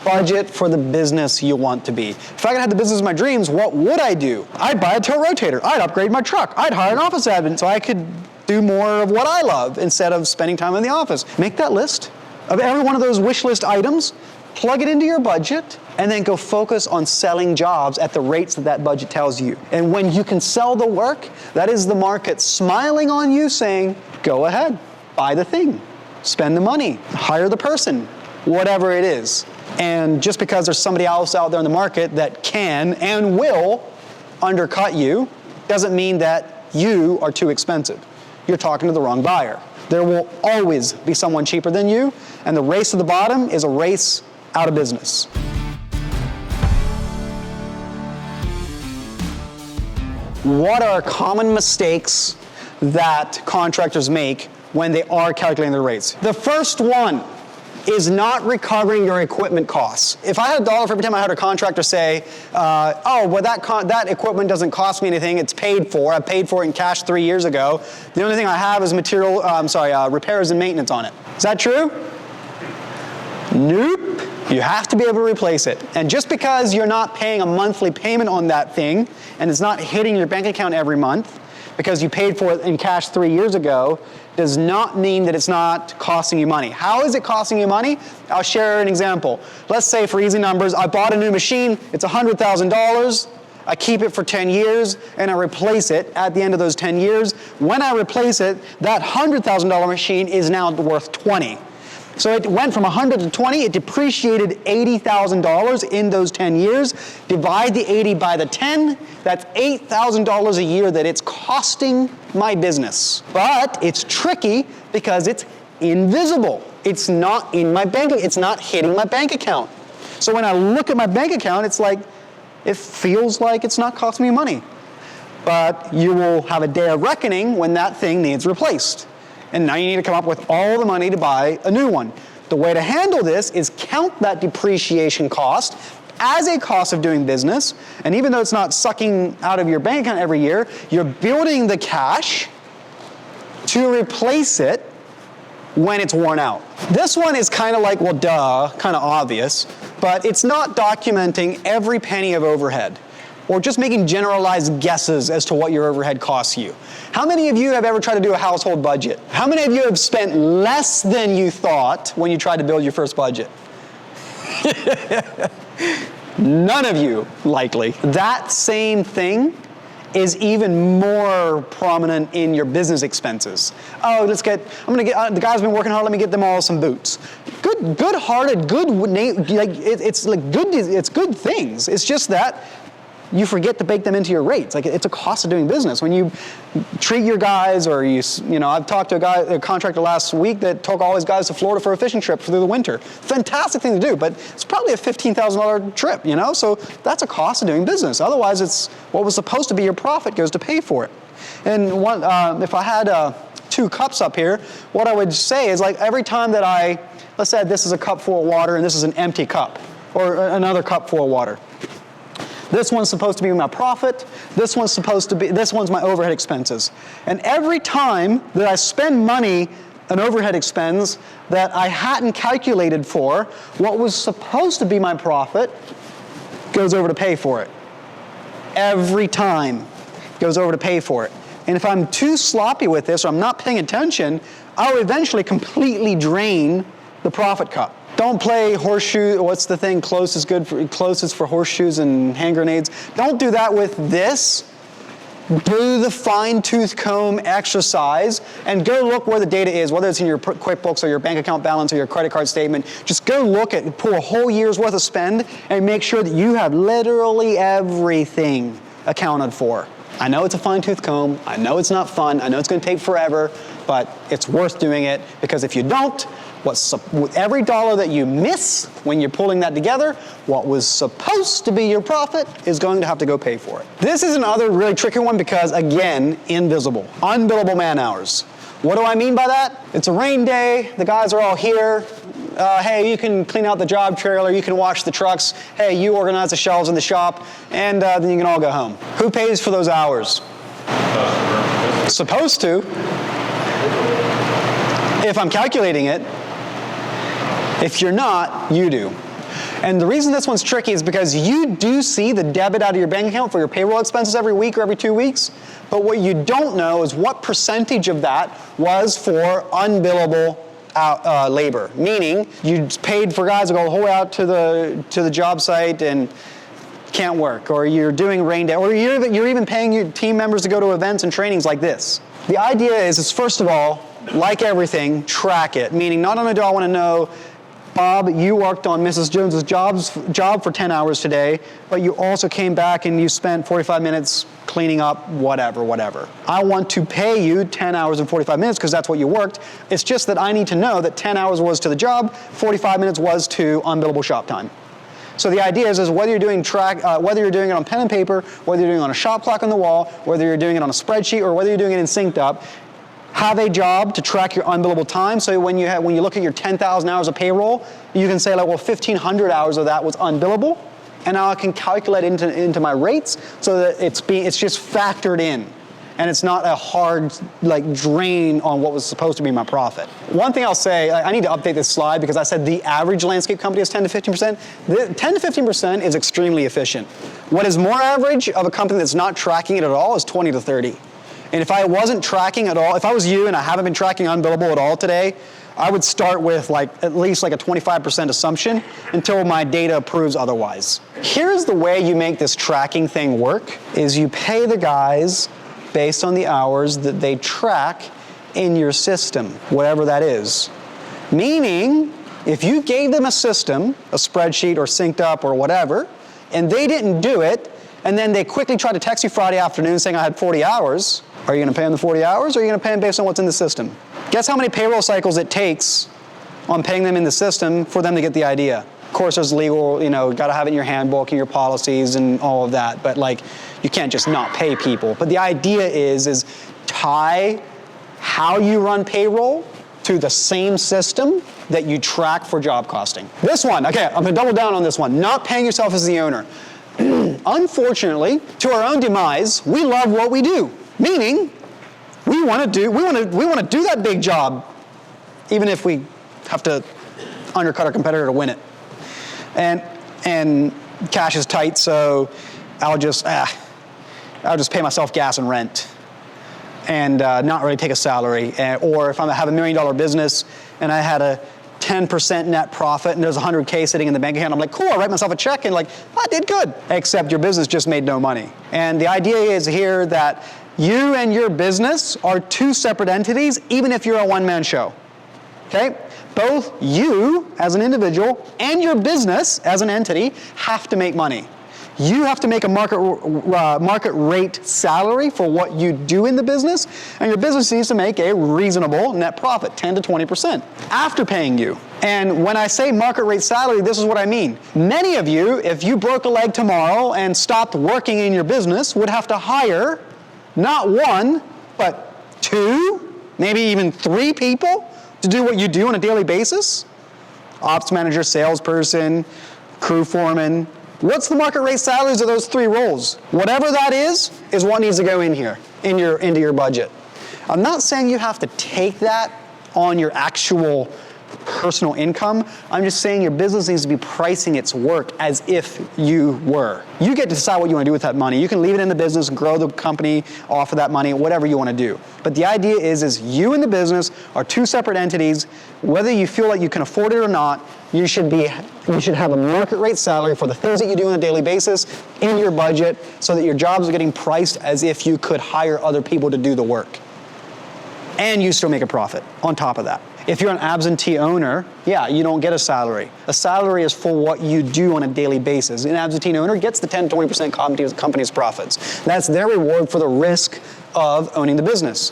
Budget for the business you want to be. If I could have the business of my dreams, what would I do? I'd buy a tilt rotator. I'd upgrade my truck. I'd hire an office admin so I could do more of what I love instead of spending time in the office. Make that list of every one of those wish list items, plug it into your budget, and then go focus on selling jobs at the rates that that budget tells you. And when you can sell the work, that is the market smiling on you saying, go ahead, buy the thing, spend the money, hire the person, whatever it is. And just because there's somebody else out there in the market that can and will undercut you, doesn't mean that you are too expensive. You're talking to the wrong buyer. There will always be someone cheaper than you, and the race to the bottom is a race out of business. What are common mistakes that contractors make when they are calculating their rates? The first one is not recovering your equipment costs. If I had $1 for every time I heard a contractor say, oh, well that equipment doesn't cost me anything, it's paid for, I paid for it in cash 3 years ago, the only thing I have is repairs and maintenance on it. Is that true? Nope. You have to be able to replace it. And just because you're not paying a monthly payment on that thing, and it's not hitting your bank account every month, because you paid for it in cash 3 years ago, does not mean that it's not costing you money. How is it costing you money? I'll share an example. Let's say, for easy numbers, I bought a new machine, it's $100,000, I keep it for 10 years, and I replace it at the end of those 10 years. When I replace it, that $100,000 machine is now worth 20. So it went from 100 to 20, it depreciated $80,000 in those 10 years. Divide the 80 by the 10, that's $8,000 a year that it's costing my business. But it's tricky because it's invisible. It's not in my bank, it's not hitting my bank account. So when I look at my bank account, it's like, it feels like it's not costing me money. But you will have a day of reckoning when that thing needs replaced. And now you need to come up with all the money to buy a new one. The way to handle this is count that depreciation cost as a cost of doing business, and even though it's not sucking out of your bank account every year, you're building the cash to replace it when it's worn out. This one is kind of like, well, duh, kind of obvious, but it's not documenting every penny of overhead, or just making generalized guesses as to what your overhead costs you. How many of you have ever tried to do a household budget? How many of you have spent less than you thought when you tried to build your first budget? None of you, likely. That same thing is even more prominent in your business expenses. Oh, the guy's been working hard, let me get them all some boots. Good-hearted, it's good things. It's just that you forget to bake them into your rates. Like, it's a cost of doing business. When you treat your guys, or I've talked to a contractor last week that took all his guys to Florida for a fishing trip through the winter. Fantastic thing to do, but it's probably a $15,000 trip, So that's a cost of doing business. Otherwise, it's what was supposed to be your profit goes to pay for it. And if I had 2 cups up here, what I would say is, like, every time that let's say this is a cup full of water and this is an empty cup, or another cup full of water. This one's supposed to be my profit. This one's my overhead expenses. And every time that I spend money on overhead expense that I hadn't calculated for, what was supposed to be my profit goes over to pay for it. Every time it goes over to pay for it. And if I'm too sloppy with this, or I'm not paying attention, I'll eventually completely drain the profit cup. Don't play horseshoe, what's the thing, closest for horseshoes and hand grenades. Don't do that with this. Do the fine-tooth comb exercise and go look where the data is, whether it's in your QuickBooks or your bank account balance or your credit card statement. Just go look at, pull a whole year's worth of spend and make sure that you have literally everything accounted for. I know it's a fine-tooth comb. I know it's not fun. I know it's going to take forever, but it's worth doing it, because if you don't, every dollar that you miss when you're pulling that together, what was supposed to be your profit is going to have to go pay for it. This is another really tricky one because, again, invisible. Unbillable man hours. What do I mean by that? It's a rain day, the guys are all here. Hey, you can clean out the job trailer, you can wash the trucks. Hey, you organize the shelves in the shop, and then you can all go home. Who pays for those hours? Supposed to. If I'm calculating it. If you're not, you do. And the reason this one's tricky is because you do see the debit out of your bank account for your payroll expenses every week or every 2 weeks, but what you don't know is what percentage of that was for unbillable labor, meaning you paid for guys to go the whole way out to the job site and can't work, or you're doing rain day, or you're even paying your team members to go to events and trainings like this. The idea is first of all, like everything, track it, meaning not only do I want to know, Bob, you worked on Mrs. Jones's job for 10 hours today, but you also came back and you spent 45 minutes cleaning up whatever. I want to pay you 10 hours and 45 minutes because that's what you worked. It's just that I need to know that 10 hours was to the job, 45 minutes was to unbillable shop time. So the idea is whether you're doing whether you're doing it on pen and paper, whether you're doing it on a shop clock on the wall, whether you're doing it on a spreadsheet, or whether you're doing it in SynkedUP, have a job to track your unbillable time. So when you look at your 10,000 hours of payroll, you can say like, well, 1,500 hours of that was unbillable, and now I can calculate into my rates so that it's just factored in, and it's not a hard like drain on what was supposed to be my profit. One thing I'll say, I need to update this slide because I said the average landscape company is 10 to 15%. 10 to 15% is extremely efficient. What is more average of a company that's not tracking it at all is 20 to 30. And if I wasn't tracking at all, if I was you and I haven't been tracking unbillable at all today, I would start with at least a 25% assumption until my data proves otherwise. Here's the way you make this tracking thing work, is you pay the guys based on the hours that they track in your system, whatever that is. Meaning, if you gave them a system, a spreadsheet or SynkedUP or whatever, and they didn't do it, and then they quickly tried to text you Friday afternoon saying I had 40 hours, are you going to pay them the 40 hours or are you going to pay them based on what's in the system? Guess how many payroll cycles it takes on paying them in the system for them to get the idea? Of course, there's legal, got to have it in your handbook and your policies and all of that, but you can't just not pay people. But the idea is tie how you run payroll to the same system that you track for job costing. This one, okay, I'm going to double down on this one. Not paying yourself as the owner. Unfortunately, to our own demise, we love what we do. Meaning, we want to do that big job, even if we have to undercut our competitor to win it. And cash is tight, so I'll just pay myself gas and rent, and not really take a salary. Or if I have $1 million business and I had a 10% net profit and there's $100K sitting in the bank account, I'm like, cool, I write myself a check and I did good. Except your business just made no money. And the idea is here that you and your business are two separate entities, even if you're a one-man show, okay? Both you as an individual and your business as an entity have to make money. You have to make a market rate salary for what you do in the business, and your business needs to make a reasonable net profit, 10 to 20%, after paying you. And when I say market rate salary, this is what I mean. Many of you, if you broke a leg tomorrow and stopped working in your business, would have to hire not one, but 2, maybe even 3 people to do what you do on a daily basis. Ops manager, salesperson, crew foreman. What's the market rate salaries of those 3 roles? Whatever that is what needs to go in here, into your budget. I'm not saying you have to take that on your actual personal income. I'm just saying your business needs to be pricing its work as if you were. You get to decide what you want to do with that money. You can leave it in the business, grow the company off of that money, whatever you want to do. But the idea is you and the business are 2 separate entities. Whether you feel like you can afford it or not, you should have a market rate salary for the things that you do on a daily basis in your budget so that your jobs are getting priced as if you could hire other people to do the work. And you still make a profit on top of that. If you're an absentee owner, yeah, you don't get a salary. A salary is for what you do on a daily basis. An absentee owner gets the 10 to 20% company's profits. That's their reward for the risk of owning the business.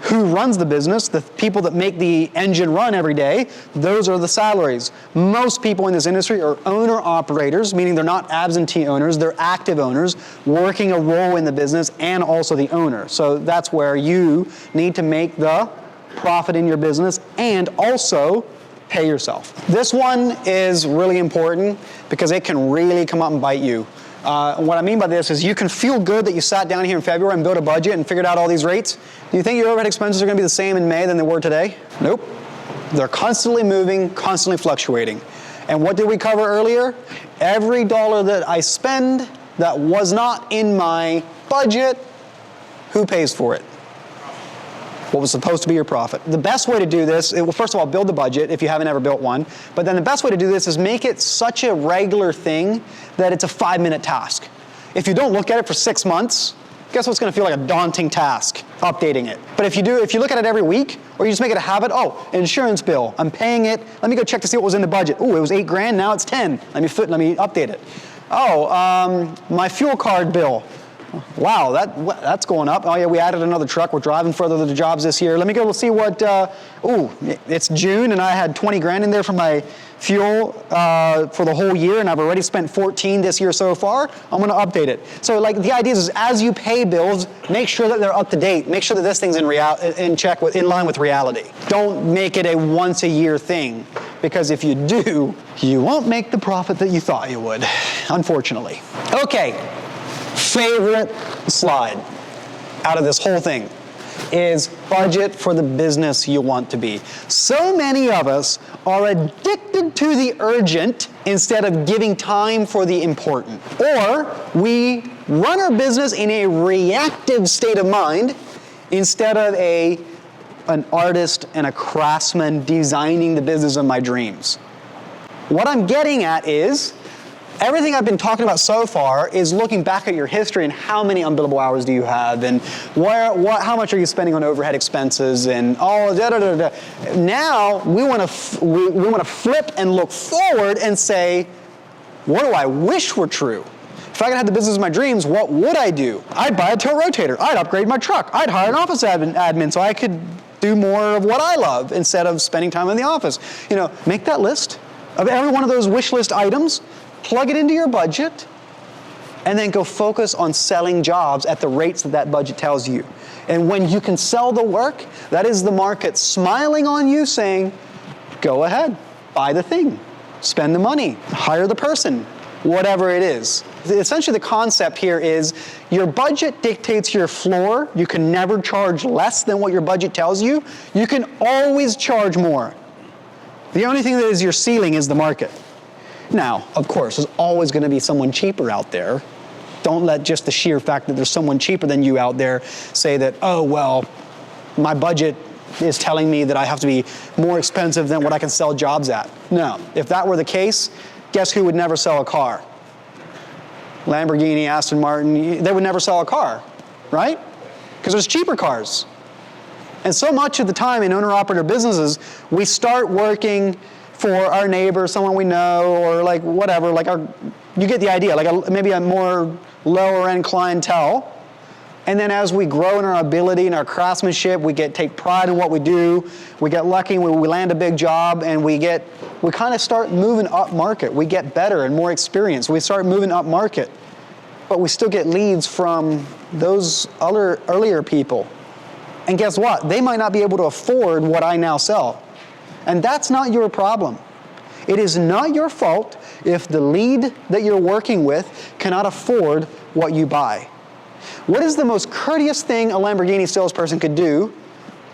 Who runs the business? The people that make the engine run every day, those are the salaries. Most people in this industry are owner-operators, meaning they're not absentee owners, they're active owners, working a role in the business and also the owner. So that's where you need to make the profit in your business and also pay yourself. This one is really important because it can really come up and bite you. What I mean by this is you can feel good that you sat down here in February and built a budget and figured out all these rates. Do you think your overhead expenses are going to be the same in May than they were today? Nope. They're constantly moving, constantly fluctuating. And what did we cover earlier? Every dollar that I spend that was not in my budget, who pays for it? What was supposed to be your profit. The best way to do this, well, first of all, build the budget if you haven't ever built one. But then the best way to do this is make it such a regular thing that it's a 5-minute task. If you don't look at it for 6 months, guess what's going to feel like a daunting task? Updating it. But if you look at it every week, or you just make it a habit, oh, insurance bill, I'm paying it, let me go check to see what was in the budget. Oh, it was $8,000, now it's 10. Let me update it. Oh, my fuel card bill. Wow, that's going up. Oh yeah, we added another truck. We're driving further to the jobs this year. Let me go see what, it's June and I had 20 grand in there for my fuel for the whole year and I've already spent 14 this year so far. I'm gonna update it. So like the idea is as you pay bills, make sure that they're up to date. Make sure that this thing's in line with reality. Don't make it a once a year thing because if you do, you won't make the profit that you thought you would, unfortunately. Okay. Favorite slide out of this whole thing is budget for the business you want to be. So many of us are addicted to the urgent instead of giving time for the important. Or we run our business in a reactive state of mind instead of an artist and a craftsman designing the business of my dreams. What I'm getting at is everything I've been talking about so far is looking back at your history and how many unbillable hours do you have and how much are you spending on overhead expenses and all da. Now we want to flip and look forward and say, what do I wish were true? If I could have the business of my dreams, what would I do? I'd buy a tow rotator. I'd upgrade my truck. I'd hire an office admin so I could do more of what I love instead of spending time in the office. Make that list of every one of those wish list items. Plug it into your budget, and then go focus on selling jobs at the rates that budget tells you. And when you can sell the work, that is the market smiling on you saying, go ahead, buy the thing, spend the money, hire the person, whatever it is. Essentially the concept here is your budget dictates your floor. You can never charge less than what your budget tells you. You can always charge more. The only thing that is your ceiling is the market. Now, of course, there's always going to be someone cheaper out there. Don't let just the sheer fact that there's someone cheaper than you out there say that, oh, well, my budget is telling me that I have to be more expensive than what I can sell jobs at. No, if that were the case, guess who would never sell a car? Lamborghini, Aston Martin, they would never sell a car, right? Because there's cheaper cars. And so much of the time in owner-operator businesses, we start working for our neighbor, someone we know, or like whatever, you get the idea, maybe a more lower end clientele. And then as we grow in our ability and our craftsmanship, we take pride in what we do, we get lucky when we land a big job, and we kind of start moving up market. We get better and more experience. We start moving up market. But we still get leads from those earlier people. And guess what? They might not be able to afford what I now sell. And that's not your problem. It is not your fault if the lead that you're working with cannot afford what you buy. What is the most courteous thing a Lamborghini salesperson could do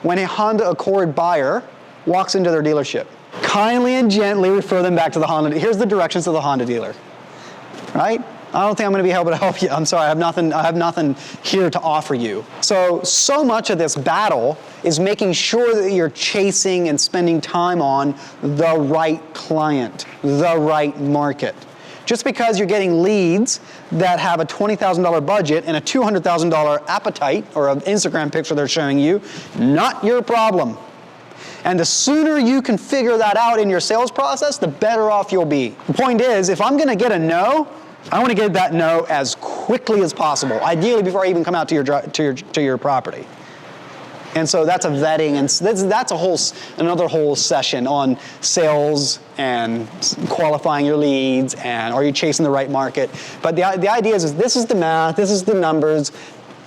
when a Honda Accord buyer walks into their dealership? Kindly and gently refer them back to the Honda. Here's the directions to the Honda dealer, right? I don't think I'm going to be able to help you. I'm sorry, I have nothing here to offer you. So much of this battle is making sure that you're chasing and spending time on the right client, the right market. Just because you're getting leads that have a $20,000 budget and a $200,000 appetite or an Instagram picture they're showing you, not your problem. And the sooner you can figure that out in your sales process, the better off you'll be. The point is, if I'm going to get a no, I want to get that no as quickly as possible, ideally before I even come out to your property. And so that's a vetting, and that's another whole session on sales and qualifying your leads, and are you chasing the right market. But the idea is this is the math, this is the numbers.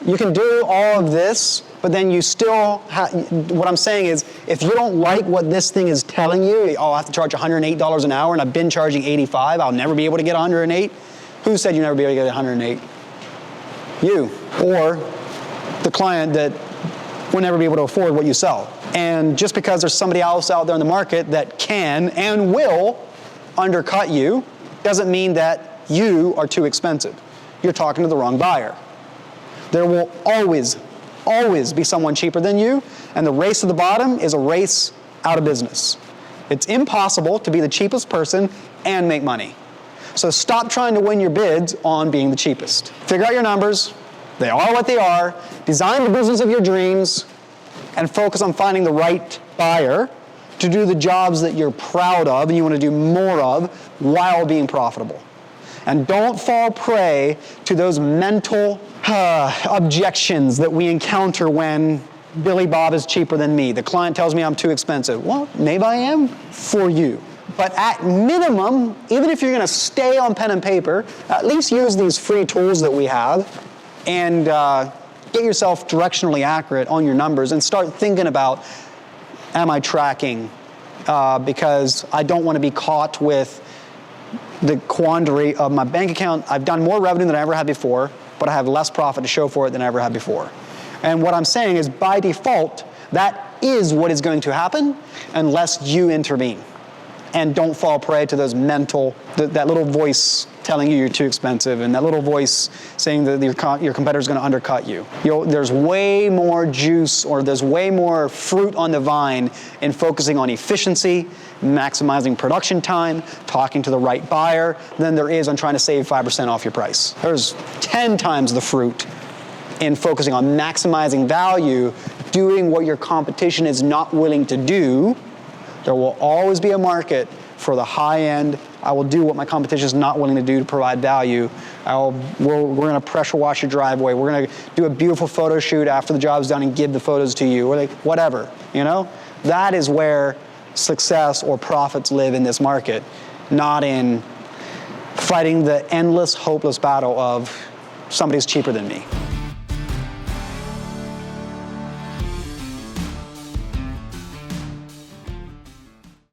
You can do all of this, but then you still what I'm saying is, if you don't like what this thing is telling you, oh, I have to charge $108 an hour, and I've been charging $85, I'll never be able to get $108. Who said you'd never be able to get 108? You, or the client that will never be able to afford what you sell. And just because there's somebody else out there in the market that can and will undercut you doesn't mean that you are too expensive. You're talking to the wrong buyer. There will always be someone cheaper than you, and the race to the bottom is a race out of business. It's impossible to be the cheapest person and make money. So stop trying to win your bids on being the cheapest. Figure out your numbers. They are what they are. Design the business of your dreams and focus on finding the right buyer to do the jobs that you're proud of and you want to do more of while being profitable. And don't fall prey to those mental objections that we encounter when Billy Bob is cheaper than me. The client tells me I'm too expensive. Well, maybe I am for you. But at minimum, even if you're going to stay on pen and paper, at least use these free tools that we have and get yourself directionally accurate on your numbers and start thinking about, am I tracking? Because I don't want to be caught with the quandary of my bank account. I've done more revenue than I ever had before, but I have less profit to show for it than I ever had before. And what I'm saying is, by default, that is what is going to happen unless you intervene. And don't fall prey to those mental, that little voice telling you you're too expensive, and that little voice saying that your competitor's going to undercut you. There's way more juice, or there's way more fruit on the vine in focusing on efficiency, maximizing production time, talking to the right buyer, than there is on trying to save 5% off your price. There's 10 times the fruit in focusing on maximizing value, doing what your competition is not willing to do. There will always be a market for the high end. I will do what my competition is not willing to do to provide value. We're going to pressure wash your driveway. We're going to do a beautiful photo shoot after the job's done and give the photos to you, or like whatever, you know? That is where success or profits live in this market, not in fighting the endless, hopeless battle of somebody's cheaper than me.